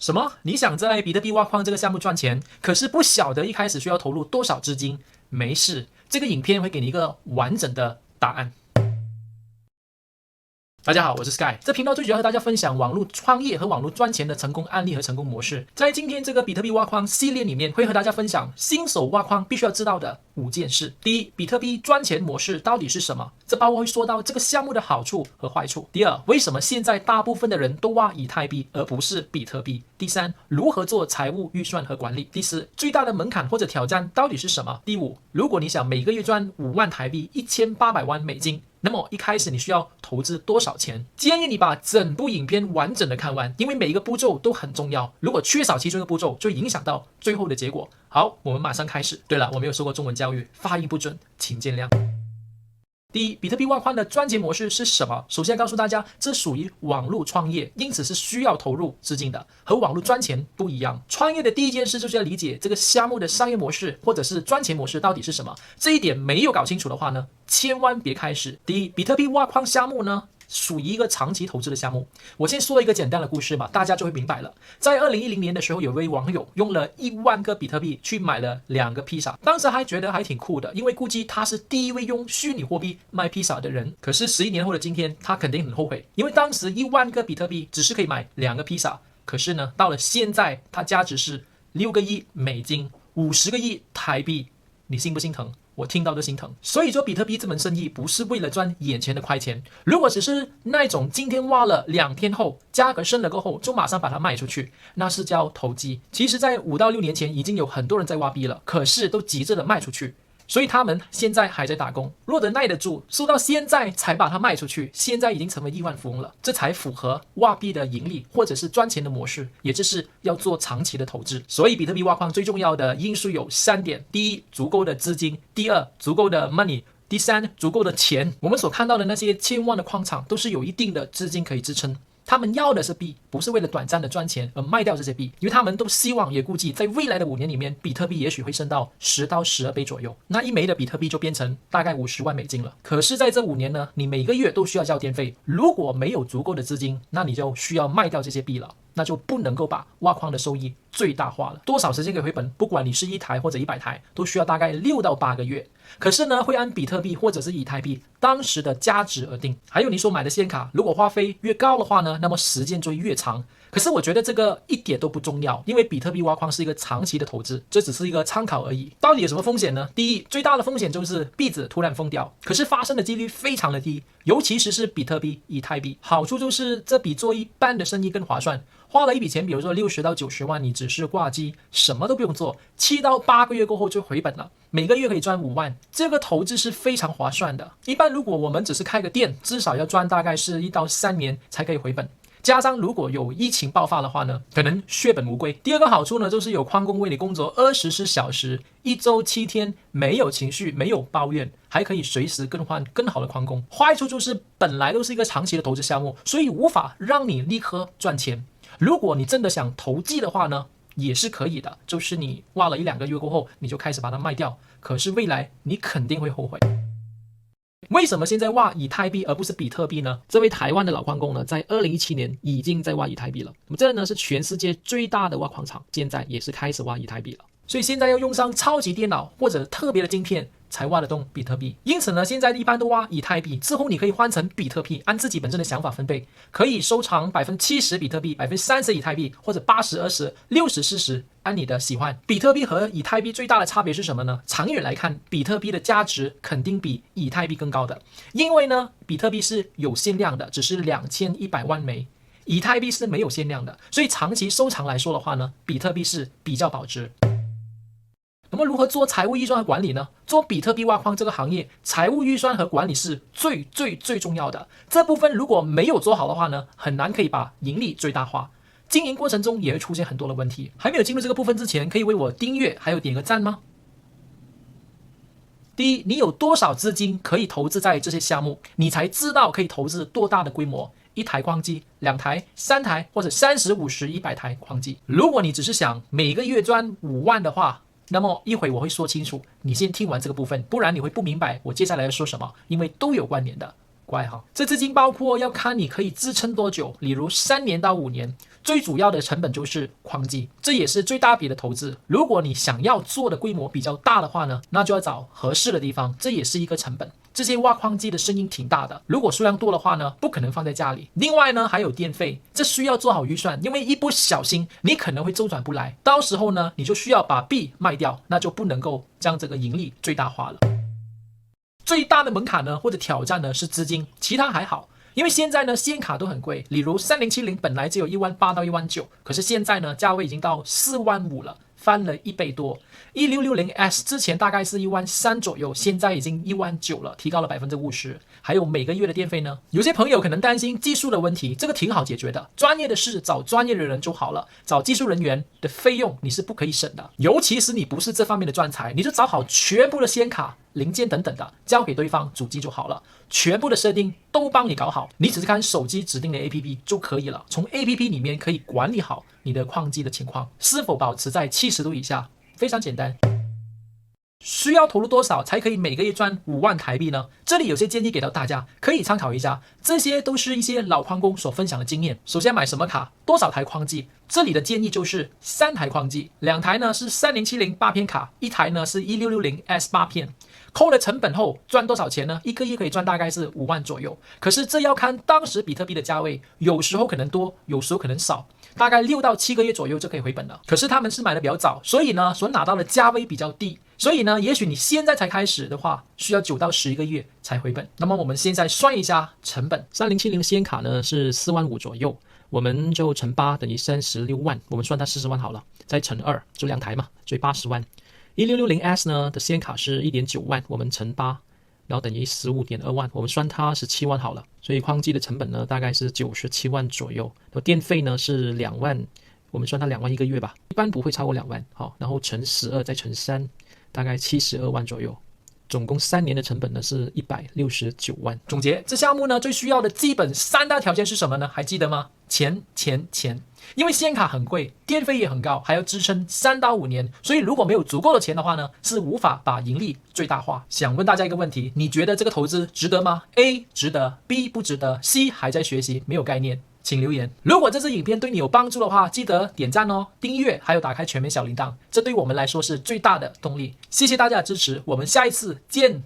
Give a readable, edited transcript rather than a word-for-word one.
什么？你想在比特币挖矿这个项目赚钱，可是不晓得一开始需要投入多少资金？没事，这个影片会给你一个完整的答案。大家好，我是 Sky。这频道最主要和大家分享网络创业和网络赚钱的成功案例和成功模式。在今天这个比特币挖矿系列里面，会和大家分享新手挖矿必须要知道的5件事。第一，比特币赚钱模式到底是什么？这包括会说到这个项目的好处和坏处。第二，为什么现在大部分的人都挖以太币而不是比特币？第三，如何做财务预算和管理？第四，最大的门槛或者挑战到底是什么？第五，如果你想每个月赚5万台币，1800万美金。那么一开始你需要投资多少钱？建议你把整部影片完整的看完，因为每一个步骤都很重要。如果缺少其中一个步骤，就会影响到最后的结果。好，我们马上开始。对了，我没有受过中文教育，发音不准，请见谅。第一，比特币挖矿的赚钱模式是什么？首先告诉大家，这属于网络创业，因此是需要投入资金的，和网络赚钱不一样。创业的第一件事就是要理解这个项目的商业模式或者是赚钱模式到底是什么。这一点没有搞清楚的话呢，千万别开始。第一，比特币挖矿项目呢，属于一个长期投资的项目。我先说一个简单的故事吧，大家就会明白了。在2010年的时候，有位网友用了1万个比特币去买了2个披萨，当时还觉得还挺酷的，因为估计他是第一位用虚拟货币卖披萨的人。可是11年后的今天，他肯定很后悔，因为当时1万个比特币只是可以买2个披萨，可是呢，到了现在，它价值是6个亿美金，50个亿台币，你心不心疼？我听到都心疼。所以做比特币这门生意不是为了赚眼前的快钱，如果只是那种今天挖了2天后价格升了过后就马上把它卖出去，那是叫投机。其实在5到6年前已经有很多人在挖币了，可是都急着的卖出去，所以他们现在还在打工，若得耐得住，收到现在才把它卖出去，现在已经成为亿万富翁了，这才符合挖币的盈利或者是赚钱的模式，也就是要做长期的投资。所以比特币挖矿最重要的因素有3点：第一，足够的资金；第二，足够的 money；第三，足够的钱。我们所看到的那些千万的矿场都是有一定的资金可以支撑。他们要的是币，不是为了短暂的赚钱而卖掉这些币，因为他们都希望也估计在未来的5年里面，比特币也许会升到10到12倍左右，那一枚的比特币就变成大概50万美金了。可是在这5年呢，你每个月都需要交电费，如果没有足够的资金，那你就需要卖掉这些币了，那就不能够把挖矿的收益最大化了。多少时间可以回本？不管你是1台或者100台，都需要大概6到8个月。可是呢，会按比特币或者是以太币当时的价值而定。还有你所买的显卡，如果花费越高的话呢，那么时间就会越长。可是我觉得这个一点都不重要，因为比特币挖矿是一个长期的投资，这只是一个参考而已。到底有什么风险呢？第一，最大的风险就是币值突然疯掉，可是发生的几率非常的低，尤其是比特币、以太币。好处就是这比做一般的生意更划算。花了一笔钱，比如说60到90万，你只是挂机，什么都不用做，7到8个月过后就回本了，每个月可以赚5万，这个投资是非常划算的。一般如果我们只是开个店，至少要赚大概是1到3年才可以回本。加上如果有疫情爆发的话呢，可能血本无归。第二个好处呢，就是有矿工为你工作24小时，1周7天，没有情绪，没有抱怨，还可以随时更换更好的矿工。坏处就是本来都是一个长期的投资项目，所以无法让你立刻赚钱。如果你真的想投机的话呢，也是可以的，就是你挖了1-2个月过后，你就开始把它卖掉，可是未来你肯定会后悔。为什么现在挖以太币而不是比特币呢？这位台湾的老矿工呢，在2017年已经在挖以太币了。那么这呢是全世界最大的挖矿场，现在也是开始挖以太币了。所以现在要用上超级电脑或者特别的晶片才挖得动比特币。因此呢，现在一般都挖以太币，之后你可以换成比特币，按自己本身的想法分配，可以收藏70%比特币，30%以太币，或者80-20、60-40，按你的喜欢。比特币和以太币最大的差别是什么呢？长远来看，比特币的价值肯定比以太币更高的，因为呢，比特币是有限量的，只是2100万枚。以太币是没有限量的，所以长期收藏来说的话呢，比特币是比较保值。那么如何做财务预算和管理呢？做比特币挖矿这个行业，财务预算和管理是最重要的。这部分如果没有做好的话呢，很难可以把盈利最大化。经营过程中也会出现很多的问题。还没有进入这个部分之前，可以为我订阅还有点个赞吗？第一，你有多少资金可以投资在这些项目，你才知道可以投资多大的规模。1台矿机、2台、3台或者30、50、100台矿机。如果你只是想每个月赚5万的话，那么一会我会说清楚，你先听完这个部分，不然你会不明白我接下来要说什么，因为都有关联的。乖哈。这资金包括要看你可以支撑多久，例如3年到5年。最主要的成本就是矿机，这也是最大笔的投资。如果你想要做的规模比较大的话呢，那就要找合适的地方，这也是一个成本。这些挖矿机的声音挺大的，如果数量多的话呢，不可能放在家里。另外呢，还有电费，这需要做好预算，因为一不小心你可能会周转不来，到时候呢，你就需要把币卖掉，那就不能够将这个盈利最大化了。最大的门槛呢，或者挑战呢是资金，其他还好。因为现在呢，显卡都很贵，例如3070本来只有18000到19000，可是现在呢，价位已经到45000了，翻了1倍多。1660S 之前大概是13000左右，现在已经19000了，提高了50%。还有每个月的电费呢，有些朋友可能担心技术的问题，这个挺好解决的。专业的事找专业的人就好了，找技术人员的费用你是不可以省的，尤其是你不是这方面的专才，你就找好全部的显卡、零件等等的，交给对方主机就好了，全部的设定都帮你搞好，你只是看手机指定的 APP 就可以了。从 APP 里面可以管理好你的矿机的情况，是否保持在70度以下，非常简单。需要投入多少才可以每个月赚5万台币呢？这里有些建议给到大家，可以参考一下。这些都是一些老矿工所分享的经验。首先买什么卡，多少台矿机？这里的建议就是3台矿机，2台呢是3070 8片卡，1台呢是1660S 8片。扣了成本后赚多少钱呢？一个月可以赚大概是5万左右。可是这要看当时比特币的价位，有时候可能多，有时候可能少，大概6到7个月左右就可以回本了。可是他们是买的比较早，所以呢所拿到的价位比较低。所以呢，也许你现在才开始的话，需要9到11个月才回本。那么我们现在算一下成本，3070的显卡呢是45000左右，我们就乘8等于36万，我们算它40万好了，再乘2就2台嘛，所以80万。1660S 呢的显卡是1.9万，我们乘8，然后等于15.2万，我们算它17万好了。所以矿机的成本呢大概是97万左右，然后电费呢是2万，我们算它2万一个月吧，一般不会超过2万。好，然后乘12再乘3，大概72万左右。总共3年的成本呢是169万。总结，这项目呢最需要的基本3大条件是什么呢？还记得吗？钱。因为显卡很贵，电费也很高，还要支撑3到5年，所以如果没有足够的钱的话呢，是无法把盈利最大化。想问大家一个问题，你觉得这个投资值得吗？ A 值得， B 不值得， C 还在学习，没有概念。请留言。如果这支影片对你有帮助的话，记得点赞哦、订阅，还有打开全面小铃铛，这对我们来说是最大的动力。谢谢大家的支持，我们下一次见。